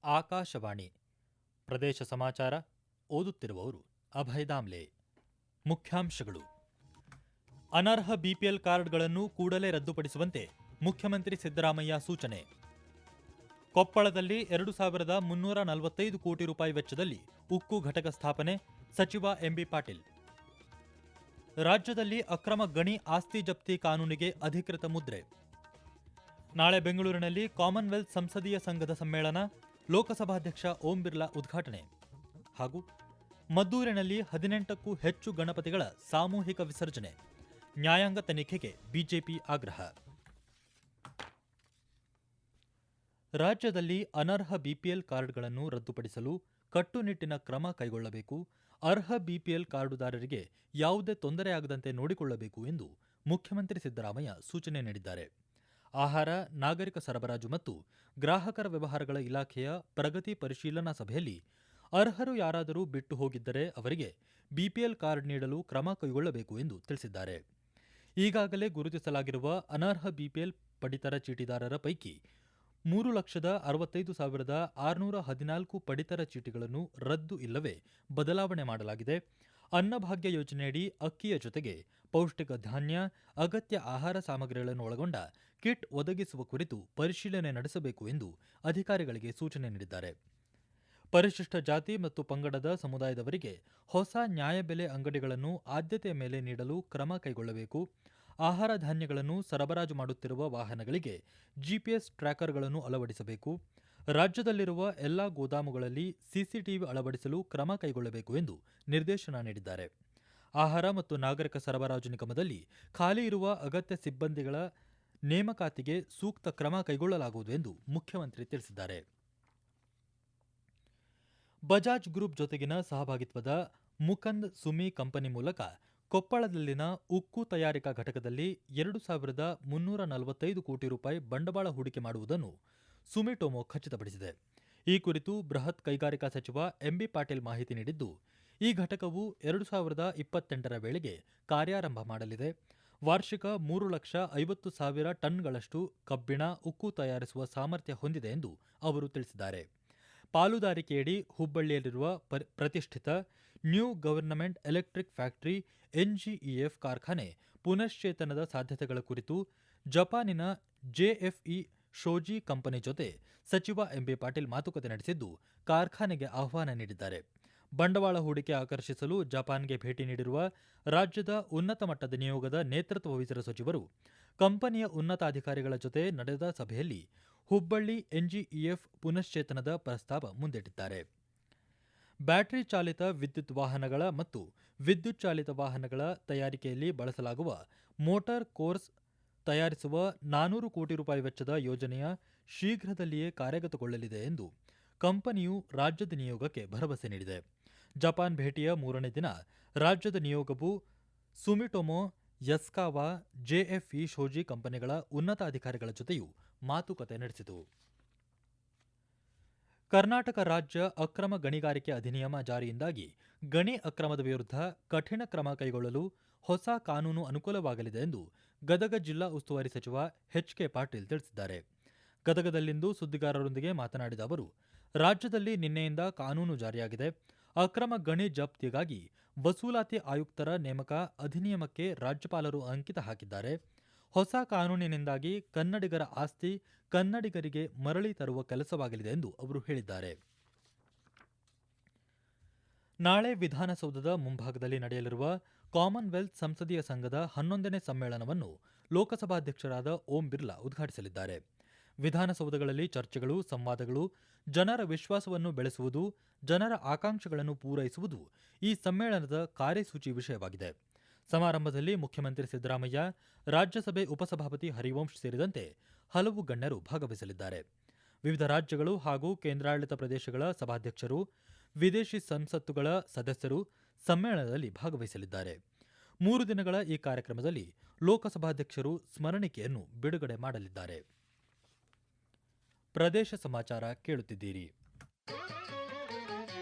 ಆಕಾಶವಾಣಿ ಪ್ರದೇಶ ಸಮಾಚಾರ ಓದುತ್ತಿರುವವರು ಅಭಯ ದಾಮ್ಲೆ. ಮುಖ್ಯಾಂಶಗಳು: ಅನರ್ಹ ಬಿಪಿಎಲ್ ಕಾರ್ಡ್ಗಳನ್ನು ಕೂಡಲೇ ರದ್ದುಪಡಿಸುವಂತೆ ಮುಖ್ಯಮಂತ್ರಿ ಸಿದ್ದರಾಮಯ್ಯ ಸೂಚನೆ. ಕೊಪ್ಪಳದಲ್ಲಿ 2,345 ಕೋಟಿ ರೂಪಾಯಿ ವೆಚ್ಚದಲ್ಲಿ ಉಕ್ಕು ಘಟಕ ಸ್ಥಾಪನೆ, ಸಚಿವ ಎಂಬಿ ಪಾಟೀಲ್. ರಾಜ್ಯದಲ್ಲಿ ಅಕ್ರಮ ಗಣಿ ಆಸ್ತಿ ಜಪ್ತಿ ಕಾನೂನಿಗೆ ಅಧಿಕೃತ ಮುದ್ರೆ. ನಾಳೆ ಬೆಂಗಳೂರಿನಲ್ಲಿ ಕಾಮನ್ವೆಲ್ತ್ ಸಂಸದೀಯ ಸಂಘದ ಸಮ್ಮೇಳನ, ಲೋಕಸಭಾಧ್ಯಕ್ಷ ಓಂ ಬಿರ್ಲಾ ಉದ್ಘಾಟನೆ. ಹಾಗೂ ಮದ್ದೂರಿನಲ್ಲಿ 18ಕ್ಕೂ ಹೆಚ್ಚು ಗಣಪತಿಗಳ ಸಾಮೂಹಿಕ ವಿಸರ್ಜನೆ, ನ್ಯಾಯಾಂಗ ತನಿಖೆಗೆ ಬಿಜೆಪಿ ಆಗ್ರಹ. ರಾಜ್ಯದಲ್ಲಿ ಅನರ್ಹ ಬಿಪಿಎಲ್ ಕಾರ್ಡ್ಗಳನ್ನು ರದ್ದುಪಡಿಸಲು ಕಟ್ಟುನಿಟ್ಟಿನ ಕ್ರಮ ಕೈಗೊಳ್ಳಬೇಕು, ಅರ್ಹ ಬಿಪಿಎಲ್ ಕಾರ್ಡುದಾರರಿಗೆ ಯಾವುದೇ ತೊಂದರೆಯಾಗದಂತೆ ನೋಡಿಕೊಳ್ಳಬೇಕು ಎಂದು ಮುಖ್ಯಮಂತ್ರಿ ಸಿದ್ದರಾಮಯ್ಯ ಸೂಚನೆ ನೀಡಿದ್ದಾರೆ. ಆಹಾರ, ನಾಗರಿಕ ಸರಬರಾಜು ಮತ್ತು ಗ್ರಾಹಕರ ವ್ಯವಹಾರಗಳ ಇಲಾಖೆಯ ಪ್ರಗತಿ ಪರಿಶೀಲನಾ ಸಭೆಯಲ್ಲಿ ಅರ್ಹರು ಯಾರಾದರೂ ಬಿಟ್ಟು ಹೋಗಿದ್ದರೆ ಅವರಿಗೆ ಬಿಪಿಎಲ್ ಕಾರ್ಡ್ ನೀಡಲು ಕ್ರಮ ಕೈಗೊಳ್ಳಬೇಕು ಎಂದು ತಿಳಿಸಿದ್ದಾರೆ. ಈಗಾಗಲೇ ಗುರುತಿಸಲಾಗಿರುವ ಅನರ್ಹ ಬಿಪಿಎಲ್ ಪಡಿತರ ಚೀಟಿದಾರರ ಪೈಕಿ 3,65,614 ಪಡಿತರ ಚೀಟಿಗಳನ್ನು ರದ್ದು ಇಲ್ಲವೇ ಬದಲಾವಣೆ ಮಾಡಲಾಗಿದೆ. ಅನ್ನಭಾಗ್ಯ ಯೋಜನೆಯಡಿ ಅಕ್ಕಿಯ ಜೊತೆಗೆ ಪೌಷ್ಟಿಕ ಧಾನ್ಯ, ಅಗತ್ಯ ಆಹಾರ ಸಾಮಗ್ರಿಗಳನ್ನು ಒಳಗೊಂಡ ಕಿಟ್ ಒದಗಿಸುವ ಕುರಿತು ಪರಿಶೀಲನೆ ನಡೆಸಬೇಕು ಎಂದು ಅಧಿಕಾರಿಗಳಿಗೆ ಸೂಚನೆ ನೀಡಿದ್ದಾರೆ. ಪರಿಶಿಷ್ಟ ಜಾತಿ ಮತ್ತು ಪಂಗಡದ ಸಮುದಾಯದವರಿಗೆ ಹೊಸ ನ್ಯಾಯಬೆಲೆ ಅಂಗಡಿಗಳನ್ನು ಆದ್ಯತೆಯ ಮೇಲೆ ನೀಡಲು ಕ್ರಮ ಕೈಗೊಳ್ಳಬೇಕು. ಆಹಾರ ಧಾನ್ಯಗಳನ್ನು ಸರಬರಾಜು ಮಾಡುತ್ತಿರುವ ವಾಹನಗಳಿಗೆ ಜಿಪಿಎಸ್ ಟ್ರ್ಯಾಕರ್ಗಳನ್ನು ಅಳವಡಿಸಬೇಕು. ರಾಜ್ಯದಲ್ಲಿರುವ ಎಲ್ಲಾ ಗೋದಾಮುಗಳಲ್ಲಿ ಸಿಸಿಟಿವಿ ಅಳವಡಿಸಲು ಕ್ರಮ ಕೈಗೊಳ್ಳಬೇಕು ಎಂದು ನಿರ್ದೇಶನ ನೀಡಿದ್ದಾರೆ. ಆಹಾರ ಮತ್ತು ನಾಗರಿಕ ಸರಬರಾಜು ನಿಗಮದಲ್ಲಿ ಖಾಲಿ ಇರುವ ಅಗತ್ಯ ಸಿಬ್ಬಂದಿಗಳ ನೇಮಕಾತಿಗೆ ಸೂಕ್ತ ಕ್ರಮ ಕೈಗೊಳ್ಳಲಾಗುವುದು ಎಂದು ಮುಖ್ಯಮಂತ್ರಿ ತಿಳಿಸಿದ್ದಾರೆ. ಬಜಾಜ್ ಗ್ರೂಪ್ ಜೊತೆಗಿನ ಸಹಭಾಗಿತ್ವದ ಮುಕಂದ್ ಸುಮಿ ಕಂಪನಿ ಮೂಲಕ ಕೊಪ್ಪಳದಲ್ಲಿನ ಉಕ್ಕು ತಯಾರಿಕಾ ಘಟಕದಲ್ಲಿ 2,345 ಕೋಟಿ ರೂಪಾಯಿ ಬಂಡವಾಳ ಹೂಡಿಕೆ ಮಾಡುವುದನ್ನು ಸುಮಿಟೊಮೊ ಖಚಿತಪಡಿಸಿದೆ. ಈ ಕುರಿತು ಬೃಹತ್ ಕೈಗಾರಿಕಾ ಸಚಿವ ಎಂಬಿ ಪಾಟೀಲ್ ಮಾಹಿತಿ ನೀಡಿದ್ದು, ಈ ಘಟಕವು 2028ರ ವೇಳೆಗೆ ಕಾರ್ಯಾರಂಭ ಮಾಡಲಿದೆ. ವಾರ್ಷಿಕ 3,50,000 ಟನ್ಗಳಷ್ಟು ಕಬ್ಬಿಣ, ಉಕ್ಕು ತಯಾರಿಸುವ ಸಾಮರ್ಥ್ಯ ಹೊಂದಿದೆ ಎಂದು ಅವರು ತಿಳಿಸಿದ್ದಾರೆ. ಪಾಲುದಾರಿಕೆಯಡಿ ಹುಬ್ಬಳ್ಳಿಯಲ್ಲಿರುವ ಪ್ರತಿಷ್ಠಿತ new government electric factory NGEF ಕಾರ್ಖಾನೆ ಪುನಶ್ಚೇತನದ ಸಾಧ್ಯತೆಗಳ ಕುರಿತು ಜಪಾನಿನ ಜೆಎಫ್ಇ ಶೋಜಿ ಕಂಪನಿ ಜೊತೆ ಸಚಿವ ಎಂಬಿ ಪಾಟೀಲ್ ಮಾತುಕತೆ ನಡೆಸಿದ್ದು, ಕಾರ್ಖಾನೆಗೆ ಆಹ್ವಾನ ನೀಡಿದ್ದಾರೆ. ಬಂಡವಾಳ ಹೂಡಿಕೆ ಆಕರ್ಷಿಸಲು ಜಪಾನ್ಗೆ ಭೇಟಿ ನೀಡಿರುವ ರಾಜ್ಯದ ಉನ್ನತ ಮಟ್ಟದ ನಿಯೋಗದ ನೇತೃತ್ವ ವಹಿಸಿರುವ ಸಚಿವರು ಕಂಪನಿಯ ಉನ್ನತಾಧಿಕಾರಿಗಳ ಜೊತೆ ನಡೆದ ಸಭೆಯಲ್ಲಿ ಹುಬ್ಬಳ್ಳಿ ಎನ್ಜಿಇಎಫ್ ಪುನಶ್ಚೇತನದ ಪ್ರಸ್ತಾವ ಮುಂದಿಟ್ಟಿದ್ದಾರೆ. ಬ್ಯಾಟರಿ ಚಾಲಿತ ವಿದ್ಯುತ್ ವಾಹನಗಳ ಮತ್ತು ವಿದ್ಯುತ್ ಚಾಲಿತ ವಾಹನಗಳ ತಯಾರಿಕೆಯಲ್ಲಿ ಬಳಸಲಾಗುವ ಮೋಟಾರ್ ಕೋರ್ಸ್ ತಯಾರಿಸುವ 400 ಕೋಟಿ ರೂಪಾಯಿ ವೆಚ್ಚದ ಯೋಜನೆಯ ಶೀಘ್ರದಲ್ಲಿಯೇ ಕಾರ್ಯಗತಗೊಳ್ಳಲಿದೆ ಎಂದು ಕಂಪನಿಯು ರಾಜ್ಯದ ನಿಯೋಗಕ್ಕೆ ಭರವಸೆ ನೀಡಿದೆ. ಜಪಾನ್ ಭೇಟಿಯ 3ನೇ ದಿನ ರಾಜ್ಯದ ನಿಯೋಗವು ಸುಮಿಟೊಮೊ, ಯಸ್ಕಾವಾ, ಜೆಎಫ್ಇ ಶೋಜಿ ಕಂಪನಿಗಳ ಉನ್ನತಾಧಿಕಾರಿಗಳ ಜೊತೆಯೂ ಮಾತುಕತೆ ನಡೆಸಿತು. ಕರ್ನಾಟಕ ರಾಜ್ಯ ಅಕ್ರಮ ಗಣಿಗಾರಿಕೆ ಅಧಿನಿಯಮ ಜಾರಿಯಿಂದಾಗಿ ಗಣಿ ಅಕ್ರಮದ ವಿರುದ್ಧ ಕಠಿಣ ಕ್ರಮ ಕೈಗೊಳ್ಳಲು ಹೊಸ ಕಾನೂನು ಅನುಕೂಲವಾಗಲಿದೆ ಎಂದು ಗದಗ ಜಿಲ್ಲಾ ಉಸ್ತುವಾರಿ ಸಚಿವ ಎಚ್.ಕೆ. ಪಾಟೀಲ್ ತಿಳಿಸಿದ್ದಾರೆ. ಗದಗದಲ್ಲಿಂದು ಸುದ್ದಿಗಾರರೊಂದಿಗೆ ಮಾತನಾಡಿದ ಅವರು, ರಾಜ್ಯದಲ್ಲಿ ನಿನ್ನೆಯಿಂದ ಕಾನೂನು ಜಾರಿಯಾಗಿದೆ. ಅಕ್ರಮ ಗಣಿ ಜಪ್ತಿಗಾಗಿ ವಸೂಲಾತಿ ಆಯುಕ್ತರ ನೇಮಕ ಅಧಿನಿಯಮಕ್ಕೆ ರಾಜ್ಯಪಾಲರು ಅಂಕಿತ ಹಾಕಿದ್ದಾರೆ. ಹೊಸ ಕಾನೂನಿನಿಂದಾಗಿ ಕನ್ನಡಿಗರ ಆಸ್ತಿ ಕನ್ನಡಿಗರಿಗೆ ಮರಳಿ ತರುವ ಕೆಲಸವಾಗಲಿದೆ ಎಂದು ಅವರು ಹೇಳಿದ್ದಾರೆ. ನಾಳೆ ವಿಧಾನಸೌಧದ ಮುಂಭಾಗದಲ್ಲಿ ನಡೆಯಲಿರುವ ಕಾಮನ್ವೆಲ್ತ್ ಸಂಸದೀಯ ಸಂಘದ 11ನೇ ಸಮ್ಮೇಳನವನ್ನು ಲೋಕಸಭಾಧ್ಯಕ್ಷರಾದ ಓಂ ಬಿರ್ಲಾ ಉದ್ಘಾಟಿಸಲಿದ್ದಾರೆ. ವಿಧಾನಸೌಧಗಳಲ್ಲಿ ಚರ್ಚೆಗಳು, ಸಂವಾದಗಳು, ಜನರ ವಿಶ್ವಾಸವನ್ನು ಬೆಳೆಸುವುದು, ಜನರ ಆಕಾಂಕ್ಷೆಗಳನ್ನು ಪೂರೈಸುವುದು ಈ ಸಮ್ಮೇಳನದ ಕಾರ್ಯಸೂಚಿ ವಿಷಯವಾಗಿದೆ. ಸಮಾರಂಭದಲ್ಲಿ ಮುಖ್ಯಮಂತ್ರಿ ಸಿದ್ದರಾಮಯ್ಯ, ರಾಜ್ಯಸಭೆ ಉಪಸಭಾಪತಿ ಹರಿವಂಶ್ ಸೇರಿದಂತೆ ಹಲವು ಗಣ್ಯರು ಭಾಗವಹಿಸಲಿದ್ದಾರೆ. ವಿವಿಧ ರಾಜ್ಯಗಳು ಹಾಗೂ ಕೇಂದ್ರಾಡಳಿತ ಪ್ರದೇಶಗಳ ಸಭಾಧ್ಯಕ್ಷರು, ವಿದೇಶಿ ಸಂಸತ್ತುಗಳ ಸದಸ್ಯರು ಸಮ್ಮೇಳನದಲ್ಲಿ ಭಾಗವಹಿಸಲಿದ್ದಾರೆ. 3 ದಿನಗಳ ಈ ಕಾರ್ಯಕ್ರಮದಲ್ಲಿ ಲೋಕಸಭಾಧ್ಯಕ್ಷರು ಸ್ಮರಣಿಕೆಯನ್ನು ಬಿಡುಗಡೆ ಮಾಡಲಿದ್ದಾರೆ. ಪ್ರದೇಶ ಸಮಾಚಾರ ಕೇಳುತ್ತಿದ್ದೀರಿ.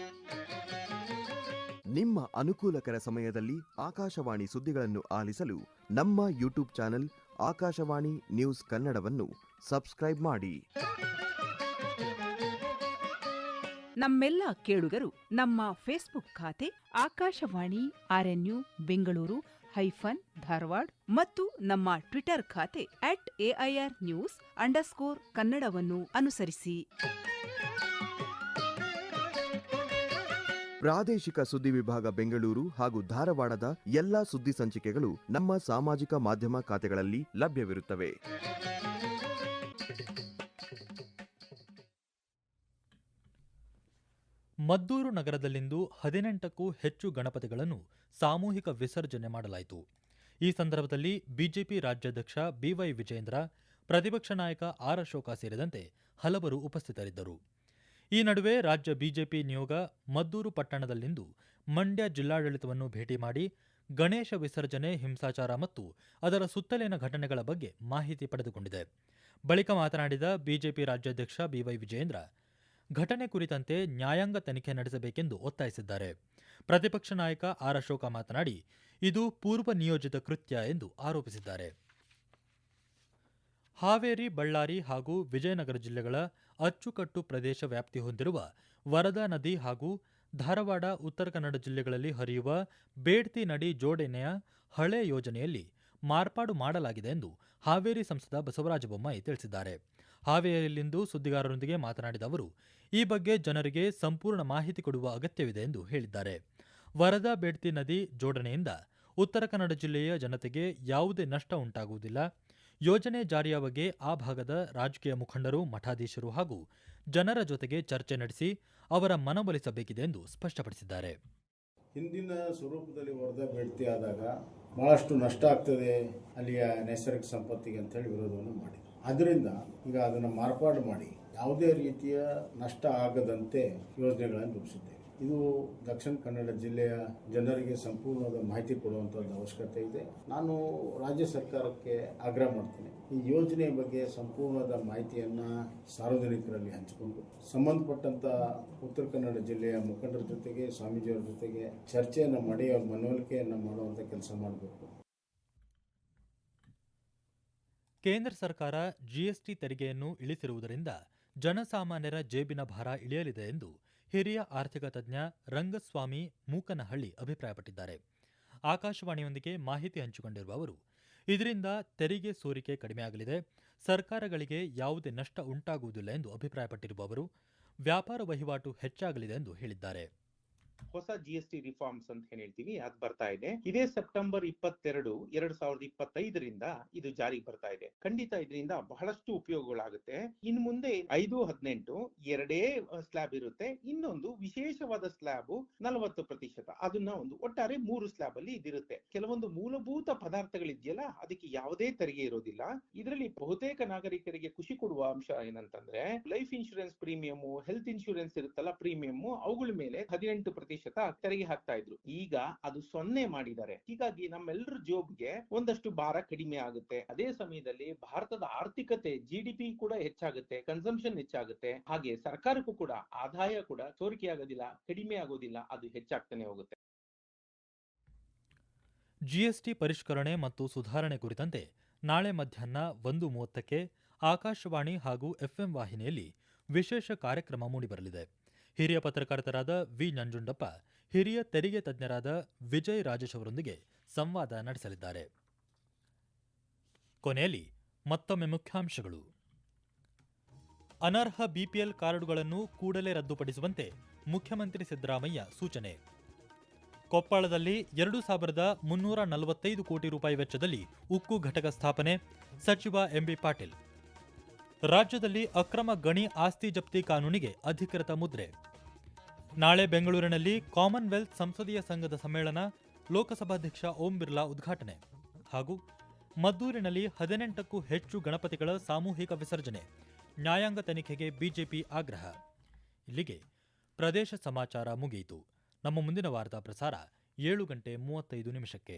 ನಿಮ್ಮ ಅನುಕೂಲಕರ ಸಮಯದಲ್ಲಿ ಆಕಾಶವಾಣಿ ಸುದ್ದಿಗಳನ್ನು ಆಲಿಸಲು ನಮ್ಮ ಯೂಟ್ಯೂಬ್ ಚಾನೆಲ್ ಆಕಾಶವಾಣಿ ನ್ಯೂಸ್ ಕನ್ನಡವನ್ನು ಸಬ್ಸ್ಕ್ರೈಬ್ ಮಾಡಿ. ನಮ್ಮೆಲ್ಲ ಕೇಳುಗರು ನಮ್ಮ ಫೇಸ್ಬುಕ್ ಖಾತೆ ಆಕಾಶವಾಣಿ ಆರ್ಎನ್ಯು ಬೆಂಗಳೂರು ಧಾರವಾಡ ಮತ್ತು ನಮ್ಮ ಟ್ವಿಟರ್ ಖಾತೆ @AIRnews_ಕನ್ನಡವನ್ನು ಅನುಸರಿಸಿ. ಪ್ರಾದೇಶಿಕ ಸುದ್ದಿ ವಿಭಾಗ ಬೆಂಗಳೂರು ಹಾಗೂ ಧಾರವಾಡದ ಎಲ್ಲಾ ಸುದ್ದಿ ಸಂಚಿಕೆಗಳು ನಮ್ಮ ಸಾಮಾಜಿಕ ಮಾಧ್ಯಮ ಖಾತೆಗಳಲ್ಲಿ ಲಭ್ಯವಿರುತ್ತವೆ. ಮದ್ದೂರು ನಗರದಲ್ಲಿಂದು 18ಕ್ಕೂ ಹೆಚ್ಚು ಗಣಪತಿಗಳನ್ನು ಸಾಮೂಹಿಕ ವಿಸರ್ಜನೆ ಮಾಡಲಾಯಿತು. ಈ ಸಂದರ್ಭದಲ್ಲಿ ಬಿಜೆಪಿ ರಾಜ್ಯಾಧ್ಯಕ್ಷ ಬಿವೈ ವಿಜಯೇಂದ್ರ, ಪ್ರತಿಪಕ್ಷ ನಾಯಕ ಆರ್ ಅಶೋಕ ಸೇರಿದಂತೆ ಹಲವರು ಉಪಸ್ಥಿತರಿದ್ದರು. ಈ ನಡುವೆ ರಾಜ್ಯ ಬಿಜೆಪಿ ನಿಯೋಗ ಮದ್ದೂರು ಪಟ್ಟಣದಲ್ಲಿಂದು ಮಂಡ್ಯ ಜಿಲ್ಲಾಡಳಿತವನ್ನು ಭೇಟಿ ಮಾಡಿ ಗಣೇಶ ವಿಸರ್ಜನೆ ಹಿಂಸಾಚಾರ ಮತ್ತು ಅದರ ಸುತ್ತಲಿನ ಘಟನೆಗಳ ಬಗ್ಗೆ ಮಾಹಿತಿ ಪಡೆದುಕೊಂಡಿದೆ. ಬಳಿಕ ಮಾತನಾಡಿದ ಬಿಜೆಪಿ ರಾಜ್ಯಾಧ್ಯಕ್ಷ ಬಿವೈ ವಿಜಯೇಂದ್ರ, ಘಟನೆ ಕುರಿತಂತೆ ನ್ಯಾಯಾಂಗ ತನಿಖೆ ನಡೆಸಬೇಕೆಂದು ಒತ್ತಾಯಿಸಿದ್ದಾರೆ. ಪ್ರತಿಪಕ್ಷ ನಾಯಕ ಆರ್ ಅಶೋಕ ಮಾತನಾಡಿ, ಇದು ಪೂರ್ವ ನಿಯೋಜಿತ ಕೃತ್ಯ ಎಂದು ಆರೋಪಿಸಿದ್ದಾರೆ. ಹಾವೇರಿ, ಬಳ್ಳಾರಿ ಹಾಗೂ ವಿಜಯನಗರ ಜಿಲ್ಲೆಗಳ ಅಚ್ಚುಕಟ್ಟು ಪ್ರದೇಶ ವ್ಯಾಪ್ತಿ ಹೊಂದಿರುವ ವರದಾ ನದಿ ಹಾಗೂ ಧಾರವಾಡ, ಉತ್ತರ ಕನ್ನಡ ಜಿಲ್ಲೆಗಳಲ್ಲಿ ಹರಿಯುವ ಬೇಡ್ತಿ ನದಿ ಜೋಡಣೆಯ ಹಳೆ ಯೋಜನೆಯಲ್ಲಿ ಮಾರ್ಪಾಡು ಮಾಡಲಾಗಿದೆ ಎಂದು ಹಾವೇರಿ ಸಂಸದ ಬಸವರಾಜ ಬೊಮ್ಮಾಯಿ ತಿಳಿಸಿದ್ದಾರೆ. ಹಾವೇರಿಯಲ್ಲಿಂದು ಸುದ್ದಿಗಾರರೊಂದಿಗೆ ಮಾತನಾಡಿದ ಅವರು, ಈ ಬಗ್ಗೆ ಜನರಿಗೆ ಸಂಪೂರ್ಣ ಮಾಹಿತಿ ಕೊಡುವ ಅಗತ್ಯವಿದೆ ಎಂದು ಹೇಳಿದ್ದಾರೆ. ವರದಾ ಬೇಡ್ತಿ ನದಿ ಜೋಡಣೆಯಿಂದ ಉತ್ತರ ಕನ್ನಡ ಜಿಲ್ಲೆಯ ಜನತೆಗೆ ಯಾವುದೇ ನಷ್ಟ ಉಂಟಾಗುವುದಿಲ್ಲ. ಯೋಜನೆ ಜಾರಿಯ ಬಗ್ಗೆ ಆ ಭಾಗದ ರಾಜಕೀಯ ಮುಖಂಡರು, ಮಠಾಧೀಶರು ಹಾಗೂ ಜನರ ಜೊತೆಗೆ ಚರ್ಚೆ ನಡೆಸಿ ಅವರ ಮನವೊಲಿಸಬೇಕಿದೆ ಎಂದು ಸ್ಪಷ್ಟಪಡಿಸಿದ್ದಾರೆ. ಹಿಂದಿನ ಸ್ವರೂಪದಲ್ಲಿ ವರದಾ ಬೇಡ್ತಿ ಆದಾಗ ಬಹಳಷ್ಟು ನಷ್ಟ ಆಗ್ತದೆ ಅಲ್ಲಿಯ ನೈಸರ್ಗಿಕ ಸಂಪತ್ತಿಗೆ ಅಂತ ಹೇಳಿ ವಿರೋಧವನ್ನು ಮಾಡಿ, ಆದ್ದರಿಂದ ಈಗ ಅದನ್ನು ಮಾರ್ಪಾಡು ಮಾಡಿ ಯಾವುದೇ ರೀತಿಯ ನಷ್ಟ ಆಗದಂತೆ ಯೋಜನೆಗಳನ್ನು ರೂಪಿಸಿದ್ದೇವೆ. ಇದು ದಕ್ಷಿಣ ಕನ್ನಡ ಜಿಲ್ಲೆಯ ಜನರಿಗೆ ಸಂಪೂರ್ಣವಾದ ಮಾಹಿತಿ ಕೊಡುವಂಥದ್ದು ಅವಶ್ಯಕತೆ ಇದೆ. ನಾನು ರಾಜ್ಯ ಸರ್ಕಾರಕ್ಕೆ ಆಗ್ರಹ ಮಾಡ್ತೀನಿ, ಈ ಯೋಜನೆಯ ಬಗ್ಗೆ ಸಂಪೂರ್ಣವಾದ ಮಾಹಿತಿಯನ್ನು ಸಾರ್ವಜನಿಕರಲ್ಲಿ ಹಂಚಿಕೊಂಡು ಸಂಬಂಧಪಟ್ಟಂಥ ಉತ್ತರ ಕನ್ನಡ ಜಿಲ್ಲೆಯ ಮುಖಂಡರ ಜೊತೆಗೆ, ಸ್ವಾಮೀಜಿಯವರ ಜೊತೆಗೆ ಚರ್ಚೆಯನ್ನು ಮಾಡಿ ಅವ್ರ ಮನವೊಲಿಕೆಯನ್ನು ಮಾಡುವಂಥ ಕೆಲಸ ಮಾಡಬೇಕು. ಕೇಂದ್ರ ಸರ್ಕಾರ ಜಿಎಸ್ಟಿ ತೆರಿಗೆಯನ್ನು ಇಳಿಸಿರುವುದರಿಂದ ಜನಸಾಮಾನ್ಯರ ಜೇಬಿನ ಭಾರ ಇಳಿಯಲಿದೆ ಎಂದು ಹಿರಿಯ ಆರ್ಥಿಕ ತಜ್ಞ ರಂಗಸ್ವಾಮಿ ಮೂಕನಹಳ್ಳಿ ಅಭಿಪ್ರಾಯಪಟ್ಟಿದ್ದಾರೆ. ಆಕಾಶವಾಣಿಯೊಂದಿಗೆ ಮಾಹಿತಿ ಹಂಚಿಕೊಂಡಿರುವ ಅವರು, ಇದರಿಂದ ತೆರಿಗೆ ಸೋರಿಕೆ ಕಡಿಮೆಯಾಗಲಿದೆ, ಸರ್ಕಾರಗಳಿಗೆ ಯಾವುದೇ ನಷ್ಟ ಉಂಟಾಗುವುದಿಲ್ಲ ಎಂದು ಅಭಿಪ್ರಾಯಪಟ್ಟಿರುವ ಅವರು, ವ್ಯಾಪಾರ ವಹಿವಾಟು ಹೆಚ್ಚಾಗಲಿದೆ ಎಂದು ಹೇಳಿದ್ದಾರೆ. ಹೊಸ ಜಿಎಸ್ಟಿ ರಿಫಾರ್ಮ್ಸ್ ಅಂತ ಏನ್ ಹೇಳ್ತೀವಿ ಅದು ಬರ್ತಾ ಇದೆ. ಇದೇ ಸೆಪ್ಟೆಂಬರ್ 22, 2025ರಿಂದ ಇದು ಜಾರಿಗೆ ಬರ್ತಾ ಇದೆ. ಖಂಡಿತ ಇದರಿಂದ ಬಹಳಷ್ಟು ಉಪಯೋಗಗಳಾಗುತ್ತೆ. ಇನ್ನು ಮುಂದೆ 5-18 ಎರಡೇ ಸ್ಲ್ಯಾಬ್ ಇರುತ್ತೆ. ಇನ್ನೊಂದು ವಿಶೇಷವಾದ ಸ್ಲ್ಯಾಬ್ 40%. ಅದನ್ನ ಒಂದು ಒಟ್ಟಾರೆ 3 ಸ್ಲ್ಯಾಬ್ ಅಲ್ಲಿ ಇದಿರುತ್ತೆ. ಕೆಲವೊಂದು ಮೂಲಭೂತ ಪದಾರ್ಥಗಳಿದೆಯಲ್ಲ ಅದಕ್ಕೆ ಯಾವುದೇ ತೆರಿಗೆ ಇರೋದಿಲ್ಲ. ಇದರಲ್ಲಿ ಬಹುತೇಕ ನಾಗರಿಕರಿಗೆ ಖುಷಿ ಕೊಡುವ ಅಂಶ ಏನಂತಂದ್ರೆ, life insurance premium, health insurance ಇರುತ್ತಲ್ಲ ಪ್ರೀಮಿಯಂ, ಅವುಗಳ ಮೇಲೆ 18% ತೆರಿಗೆ ಹಾಕ್ತಾ ಇದ್ರು. ಈಗ ಅದು 0 ಮಾಡಿದ್ದಾರೆ. ಹೀಗಾಗಿ ನಮ್ಮೆಲ್ಲರ ಜೋಬ್ಗೆ ಒಂದಷ್ಟು ಭಾರ ಕಡಿಮೆ ಆಗುತ್ತೆ. ಅದೇ ಸಮಯದಲ್ಲಿ ಭಾರತದ ಆರ್ಥಿಕತೆ GDP ಕೂಡ ಹೆಚ್ಚಾಗುತ್ತೆ, ಕನ್ಸಂಪ್ಷನ್ ಹೆಚ್ಚಾಗುತ್ತೆ. ಹಾಗೆ ಸರ್ಕಾರಕ್ಕೂ ಕೂಡ ಆದಾಯ ಕೂಡ ಸೋರಿಕೆ ಆಗೋದಿಲ್ಲ, ಕಡಿಮೆ ಆಗೋದಿಲ್ಲ, ಅದು ಹೆಚ್ಚಾಗ್ತಾನೆ ಹೋಗುತ್ತೆ. ಜಿಎಸ್ಟಿ ಪರಿಷ್ಕರಣೆ ಮತ್ತು ಸುಧಾರಣೆ ಕುರಿತಂತೆ ನಾಳೆ ಮಧ್ಯಾಹ್ನ 1:30ಕ್ಕೆ ಆಕಾಶವಾಣಿ ಹಾಗೂ FM ವಾಹಿನಿಯಲ್ಲಿ ವಿಶೇಷ ಕಾರ್ಯಕ್ರಮ ಮೂಡಿಬರಲಿದೆ. ಹಿರಿಯ ಪತ್ರಕರ್ತರಾದ ವಿ ನಂಜುಂಡಪ್ಪ ಹಿರಿಯ ತೆರಿಗೆ ತಜ್ಞರಾದ ವಿಜಯ್ ರಾಜೇಶ್ ಅವರೊಂದಿಗೆ ಸಂವಾದ ನಡೆಸಲಿದ್ದಾರೆ. ಕೊನೆಯಲ್ಲಿ ಮತ್ತೊಮ್ಮೆ ಮುಖ್ಯಾಂಶಗಳು. ಅನರ್ಹ ಬಿಪಿಎಲ್ ಕಾರ್ಡುಗಳನ್ನು ಕೂಡಲೇ ರದ್ದುಪಡಿಸುವಂತೆ ಮುಖ್ಯಮಂತ್ರಿ ಸಿದ್ದರಾಮಯ್ಯ ಸೂಚನೆ. ಕೊಪ್ಪಳದಲ್ಲಿ 2,345 ಕೋಟಿ ರೂಪಾಯಿ ವೆಚ್ಚದಲ್ಲಿ ಉಕ್ಕು ಘಟಕ ಸ್ಥಾಪನೆ, ಸಚಿವ ಎಂಬಿ ಪಾಟೀಲ್. ರಾಜ್ಯದಲ್ಲಿ ಅಕ್ರಮ ಗಣಿ ಆಸ್ತಿ ಜಪ್ತಿ ಕಾನೂನಿಗೆ ಅಧಿಕೃತ ಮುದ್ರೆ. ನಾಳೆ ಬೆಂಗಳೂರಿನಲ್ಲಿ ಕಾಮನ್ವೆಲ್ತ್ ಸಂಸದೀಯ ಸಂಘದ ಸಮ್ಮೇಳನ, ಲೋಕಸಭಾಧ್ಯಕ್ಷ ಓಂ ಬಿರ್ಲಾ ಉದ್ಘಾಟನೆ. ಹಾಗೂ ಮದ್ದೂರಿನಲ್ಲಿ 18ಕ್ಕೂ ಹೆಚ್ಚು ಗಣಪತಿಗಳ ಸಾಮೂಹಿಕ ವಿಸರ್ಜನೆ, ನ್ಯಾಯಾಂಗ ತನಿಖೆಗೆ ಬಿಜೆಪಿ ಆಗ್ರಹ. ಇಲ್ಲಿಗೆ ಪ್ರದೇಶ ಸಮಾಚಾರ ಮುಗಿಯಿತು. ನಮ್ಮ ಮುಂದಿನ ವಾರ್ತಾ ಪ್ರಸಾರ 7:35 ನಿಮಿಷಕ್ಕೆ.